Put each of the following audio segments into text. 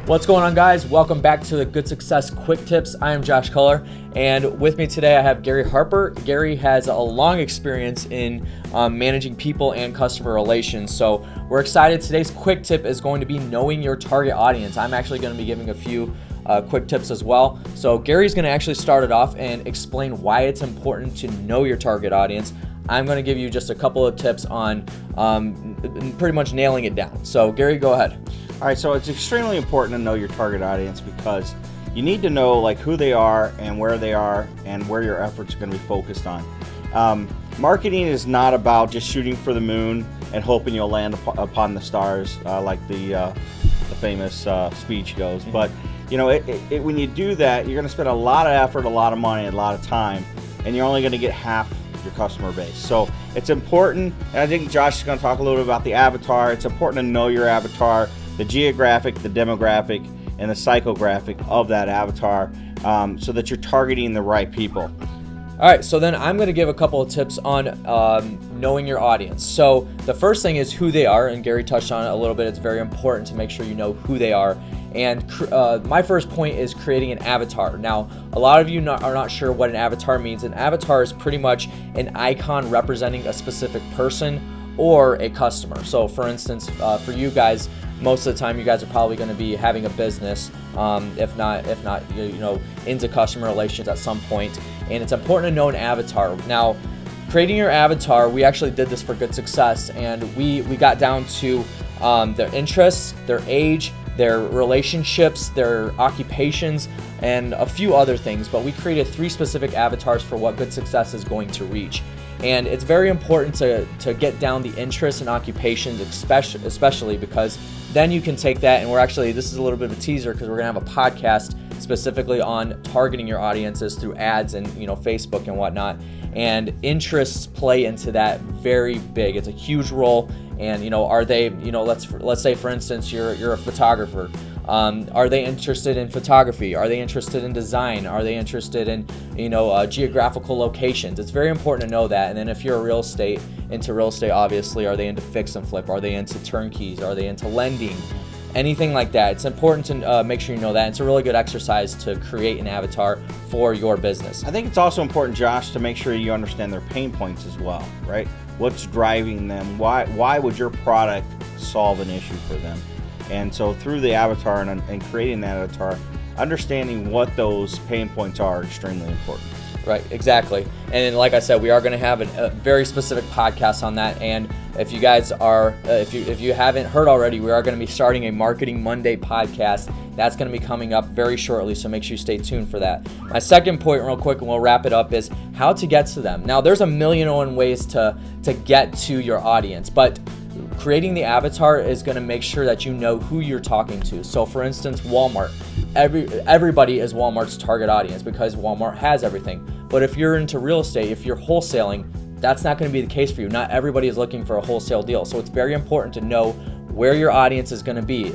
What's going on, guys? Welcome back to the Good Success Quick Tips. I am Josh Culler, and with me today I have Gary Harper. Gary has a long experience in managing people and customer relations, so we're excited. Today's quick tip is going to be knowing your target audience. I'm actually going to be giving a few quick tips as well. So Gary's going to actually start it off and explain why it's important to know your target audience. I'm going to give you just a couple of tips on pretty much nailing it down. So Gary, go ahead. All right, so it's extremely important to know your target audience because you need to know who they are and where they are and where your efforts are going to be focused on. Marketing is not about just shooting for the moon and hoping you'll land upon the stars, like the famous speech goes. Mm-hmm. But when you do that, you're going to spend a lot of effort, a lot of money, a lot of time, and you're only going to get half your customer base. So it's important, and I think Josh is going to talk a little bit about the avatar. It's important to know your avatar, the geographic, the demographic, and the psychographic of that avatar, so that you're targeting the right people. All right, so then I'm going to give a couple of tips on knowing your audience. So the first thing is who they are, and Gary touched on it a little bit. It's very important to make sure you know who they are. And my first point is creating an avatar. Now, a lot of you are not sure what an avatar means. An avatar is pretty much an icon representing a specific person or a customer. So for instance, for you guys, most of the time you guys are probably going to be having a business, if not into customer relations at some point, and it's important to know an avatar. Now, creating your avatar, we actually did this for Good Success, and we got down to their interests, their age, their relationships, their occupations, and a few other things, but we created 3 specific avatars for what Good Success is going to reach. And it's very important to get down the interests and occupations, especially because then you can take that, and this is a little bit of a teaser because we're gonna have a podcast specifically on targeting your audiences through ads and Facebook and whatnot. And interests play into that very big. It's a huge role. And are they, let's say for instance you're a photographer. Are they interested in photography? Are they interested in design? Are they interested in geographical locations? It's very important to know that. And then if you're into real estate, obviously, are they into fix and flip? Are they into turnkeys? Are they into lending? Anything like that. It's important to make sure you know that. It's a really good exercise to create an avatar for your business. I think it's also important, Josh, to make sure you understand their pain points as well, right? What's driving them? Why would your product solve an issue for them? And so through the avatar and creating that avatar, understanding what those pain points are extremely important. Right, exactly. And then, like I said, we are going to have a very specific podcast on that. And if you guys are, if you haven't heard already, we are going to be starting a Marketing Monday podcast. That's going to be coming up very shortly, so make sure you stay tuned for that. My second point, real quick, and we'll wrap it up, is how to get to them. Now, there's a million and one ways to get to your audience, but creating the avatar is going to make sure that you know who you're talking to. So for instance, Walmart. Everybody is Walmart's target audience because Walmart has everything. But if you're into real estate, if you're wholesaling, that's not going to be the case for you. Not everybody is looking for a wholesale deal. So it's very important to know where your audience is going to be.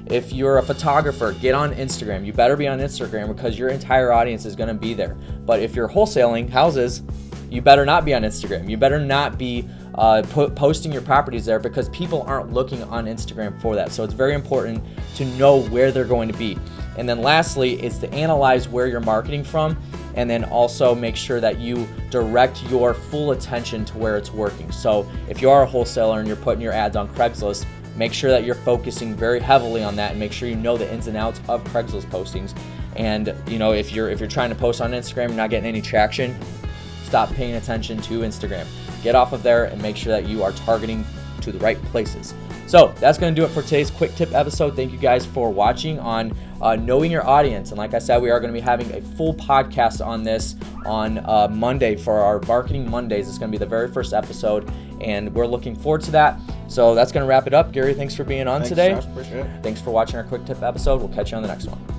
If you're a photographer, get on Instagram. You better be on Instagram because your entire audience is going to be there. But if you're wholesaling houses, you better not be on Instagram. You better not be posting your properties there because people aren't looking on Instagram for that. So it's very important to know where they're going to be. And then lastly is to analyze where you're marketing from, and then also make sure that you direct your full attention to where it's working. So if you are a wholesaler and you're putting your ads on Craigslist, make sure that you're focusing very heavily on that and make sure you know the ins and outs of Craigslist postings. And if you're trying to post on Instagram and not getting any traction, stop paying attention to Instagram. Get off of there and make sure that you are targeting to the right places. So that's going to do it for today's quick tip episode. Thank you guys for watching on knowing your audience. And like I said, we are going to be having a full podcast on this on Monday for our Marketing Mondays. It's going to be the very first episode, and we're looking forward to that. So that's going to wrap it up. Gary, thanks for being on today. Josh, appreciate it. Thanks for watching our quick tip episode. We'll catch you on the next one.